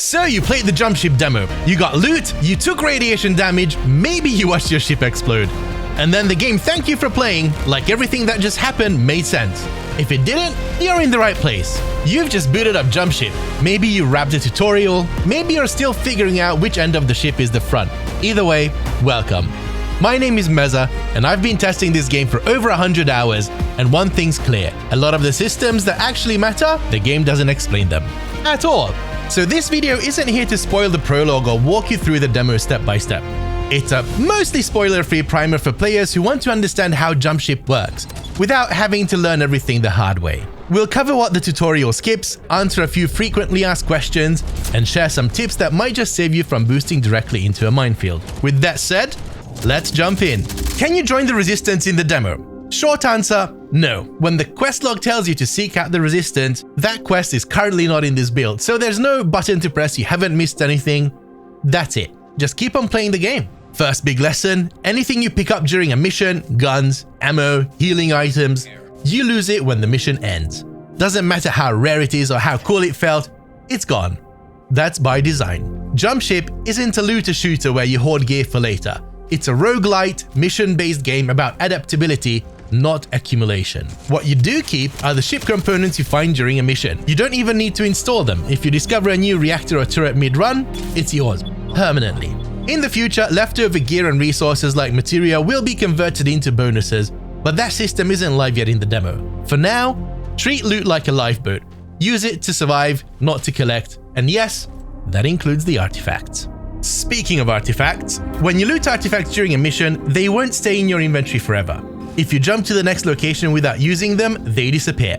So you played the jump ship demo, you got loot, you took radiation damage, maybe you watched your ship explode. And then the game thanked you for playing, like everything that just happened made sense. If it didn't, you're in the right place. You've just booted up Jump Ship. Maybe you wrapped a tutorial, maybe you're still figuring out which end of the ship is the front. Either way, welcome. My name is Meza, and I've been testing this game for over 100 hours, and one thing's clear. A lot of the systems that actually matter, the game doesn't explain them. At all. So this video isn't here to spoil the prologue or walk you through the demo step by step. It's a mostly spoiler-free primer for players who want to understand how Jump Ship works, without having to learn everything the hard way. We'll cover what the tutorial skips, answer a few frequently asked questions, and share some tips that might just save you from boosting directly into a minefield. With that said, let's jump in. Can you join the Resistance in the demo? Short answer, no. When the quest log tells you to seek out the Resistance, that quest is currently not in this build, so there's no button to press, you haven't missed anything. That's it. Just keep on playing the game. First big lesson, anything you pick up during a mission, guns, ammo, healing items, you lose it when the mission ends. Doesn't matter how rare it is or how cool it felt, it's gone. That's by design. Jump Ship isn't a looter shooter where you hoard gear for later. It's a roguelite, mission-based game about adaptability, not accumulation. What you do keep are the ship components you find during a mission. You don't even need to install them. If you discover a new reactor or turret mid-run, it's yours, permanently. In the future, leftover gear and resources like materia will be converted into bonuses, but that system isn't live yet in the demo. For now, treat loot like a lifeboat. Use it to survive, not to collect, and yes, that includes the artifacts. Speaking of artifacts, when you loot artifacts during a mission, they won't stay in your inventory forever. If you jump to the next location without using them, they disappear.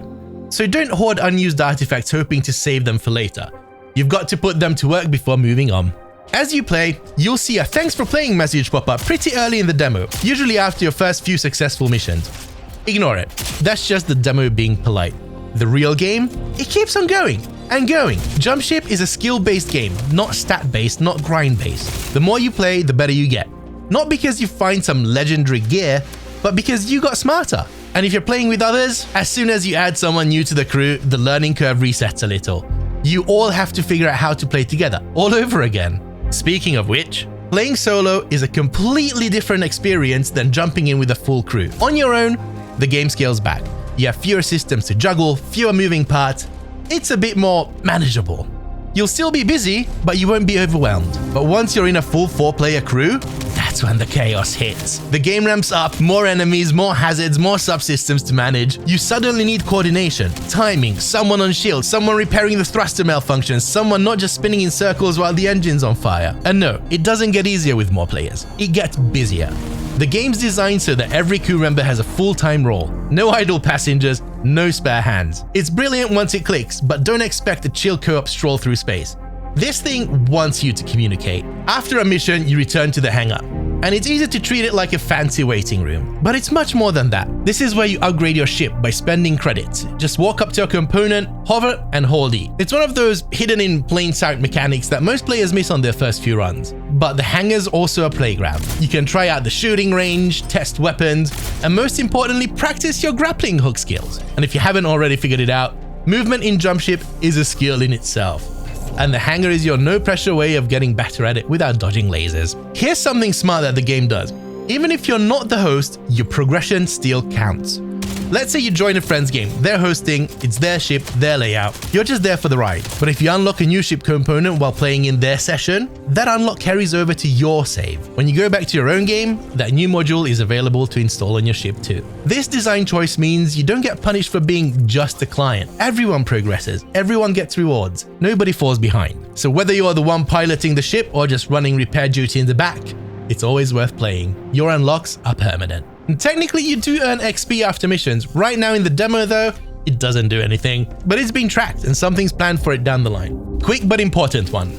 So don't hoard unused artifacts hoping to save them for later. You've got to put them to work before moving on. As you play, you'll see a thanks for playing message pop up pretty early in the demo, usually after your first few successful missions. Ignore it, that's just the demo being polite. The real game? It keeps on going and going. Jump Ship is a skill-based game, not stat-based, not grind-based. The more you play, the better you get. Not because you find some legendary gear, but because you got smarter. And if you're playing with others, as soon as you add someone new to the crew, the learning curve resets a little. You all have to figure out how to play together, all over again. Speaking of which, playing solo is a completely different experience than jumping in with a full crew. On your own, the game scales back. You have fewer systems to juggle, fewer moving parts. It's a bit more manageable. You'll still be busy, but you won't be overwhelmed. But once you're in a full 4-player crew, that's when the chaos hits. The game ramps up, more enemies, more hazards, more subsystems to manage. You suddenly need coordination, timing, someone on shield, someone repairing the thruster malfunctions, someone not just spinning in circles while the engine's on fire. And no, it doesn't get easier with more players. It gets busier. The game's designed so that every crew member has a full-time role. No idle passengers, no spare hands. It's brilliant once it clicks, but don't expect a chill co-op stroll through space. This thing wants you to communicate. After a mission, you return to the hangar. And it's easy to treat it like a fancy waiting room. But it's much more than that. This is where you upgrade your ship by spending credits. Just walk up to a component, hover, and hold E. It's one of those hidden in plain sight mechanics that most players miss on their first few runs. But the hangar's also a playground. You can try out the shooting range, test weapons, and most importantly, practice your grappling hook skills. And if you haven't already figured it out, movement in Jump Ship is a skill in itself. And the hangar is your no-pressure way of getting better at it without dodging lasers. Here's something smart that the game does. Even if you're not the host, your progression still counts. Let's say you join a friend's game, they're hosting, it's their ship, their layout, you're just there for the ride. But if you unlock a new ship component while playing in their session, that unlock carries over to your save. When you go back to your own game, that new module is available to install on your ship too. This design choice means you don't get punished for being just a client. Everyone progresses, everyone gets rewards, nobody falls behind. So whether you're the one piloting the ship or just running repair duty in the back, it's always worth playing. Your unlocks are permanent. And technically you do earn XP after missions. Right now in the demo though, it doesn't do anything, but it's been tracked and something's planned for it down the line. Quick but important one.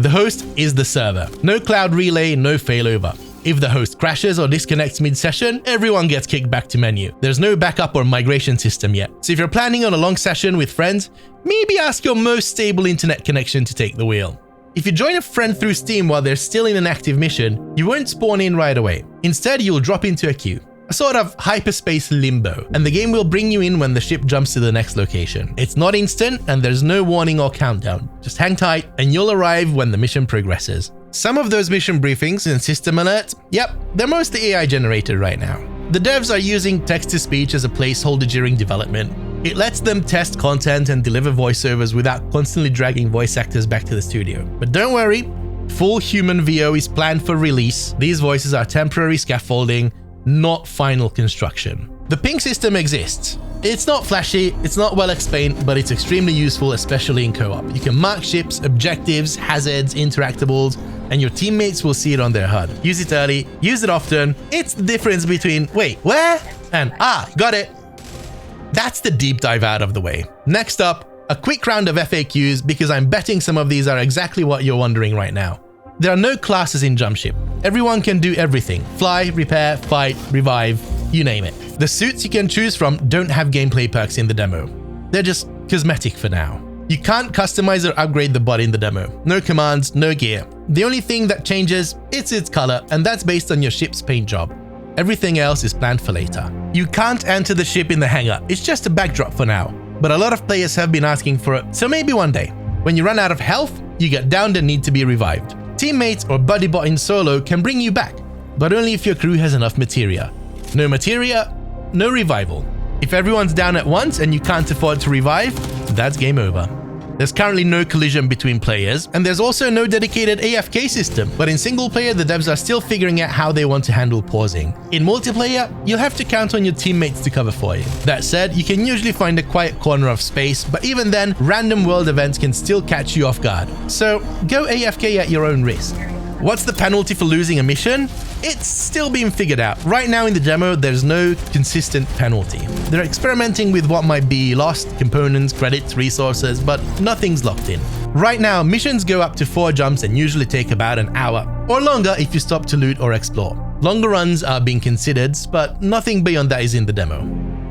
The host is the server. No cloud relay, no failover. If the host crashes or disconnects mid-session, everyone gets kicked back to menu. There's no backup or migration system yet. So if you're planning on a long session with friends, maybe ask your most stable internet connection to take the wheel. If you join a friend through Steam while they're still in an active mission, you won't spawn in right away. Instead, you'll drop into a queue. a sort of hyperspace limbo, and the game will bring you in when the ship jumps to the next location. It's not instant, and there's no warning or countdown. Just hang tight, and you'll arrive when the mission progresses. Some of those mission briefings and system alerts, yep, they're mostly AI generated right now. The devs are using text-to-speech as a placeholder during development. It lets them test content and deliver voiceovers without constantly dragging voice actors back to the studio. But don't worry, full human VO is planned for release. These voices are temporary scaffolding, not final construction. The ping system exists. It's not flashy, it's not well explained, but it's extremely useful, especially in co-op. You can mark ships, objectives, hazards, interactables, and your teammates will see it on their HUD. Use it early, use it often. It's the difference between, wait, where? And, got it. That's the deep dive out of the way. Next up, a quick round of FAQs, because I'm betting some of these are exactly what you're wondering right now. There are no classes in Jumpship. Everyone can do everything. Fly, repair, fight, revive, you name it. The suits you can choose from don't have gameplay perks in the demo. They're just cosmetic for now. You can't customize or upgrade the body in the demo. No commands, no gear. The only thing that changes, it's its color, and that's based on your ship's paint job. Everything else is planned for later. You can't enter the ship in the hangar. It's just a backdrop for now. But a lot of players have been asking for it, so maybe one day. When you run out of health, you get downed and need to be revived. Teammates or buddy bot in solo can bring you back, but only if your crew has enough materia. No materia, no revival. If everyone's down at once and you can't afford to revive, that's game over. There's currently no collision between players, and there's also no dedicated AFK system, but in single player the devs are still figuring out how they want to handle pausing. In multiplayer, you'll have to count on your teammates to cover for you. That said, you can usually find a quiet corner of space, but even then, random world events can still catch you off guard. So go AFK at your own risk. What's the penalty for losing a mission? It's still being figured out. Right now in the demo, there's no consistent penalty. They're experimenting with what might be lost, components, credits, resources, but nothing's locked in. Right now, missions go up to 4 jumps and usually take about an hour, or longer if you stop to loot or explore. Longer runs are being considered, but nothing beyond that is in the demo.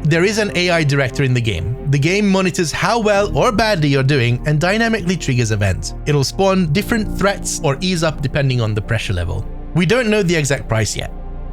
There is an AI director in the game. The game monitors how well or badly you're doing and dynamically triggers events. It'll spawn different threats or ease up depending on the pressure level. We don't know the exact price yet,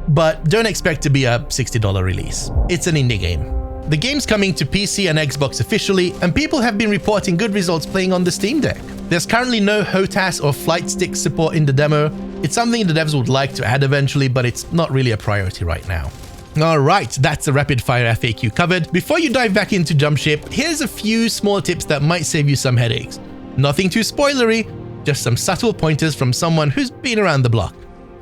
but don't expect to be a $60 release. It's an indie game. The game's coming to PC and Xbox officially, and people have been reporting good results playing on the Steam Deck. There's currently no H.O.T.A.S or flight stick support in the demo. It's something the devs would like to add eventually, but it's not really a priority right now. Alright, that's the rapid fire FAQ covered. Before you dive back into Jumpship, here's a few small tips that might save you some headaches. Nothing too spoilery, just some subtle pointers from someone who's been around the block.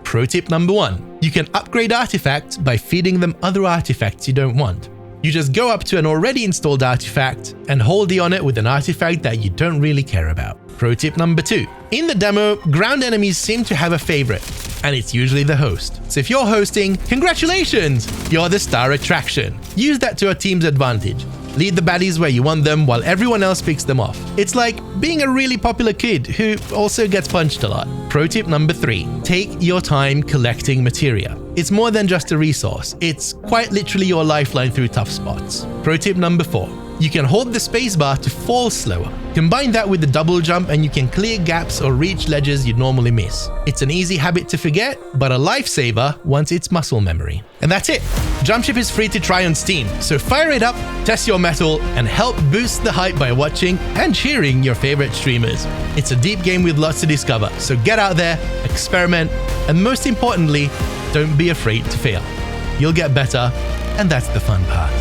Pro tip number 1. You can upgrade artifacts by feeding them other artifacts you don't want. You just go up to an already installed artifact and hold on it with an artifact that you don't really care about. Pro tip number 2. In the demo, ground enemies seem to have a favorite, and it's usually the host. So if you're hosting, congratulations! You're the star attraction. Use that to a team's advantage. Lead the baddies where you want them while everyone else picks them off. It's like being a really popular kid who also gets punched a lot. Pro tip number 3. Take your time collecting materia. It's more than just a resource. It's quite literally your lifeline through tough spots. Pro tip number 4. You can hold the spacebar to fall slower. Combine that with the double jump and you can clear gaps or reach ledges you'd normally miss. It's an easy habit to forget, but a lifesaver once it's muscle memory. And that's it. Jumpship is free to try on Steam, so fire it up, test your mettle, and help boost the hype by watching and cheering your favorite streamers. It's a deep game with lots to discover, so get out there, experiment, and most importantly, don't be afraid to fail. You'll get better, and that's the fun part.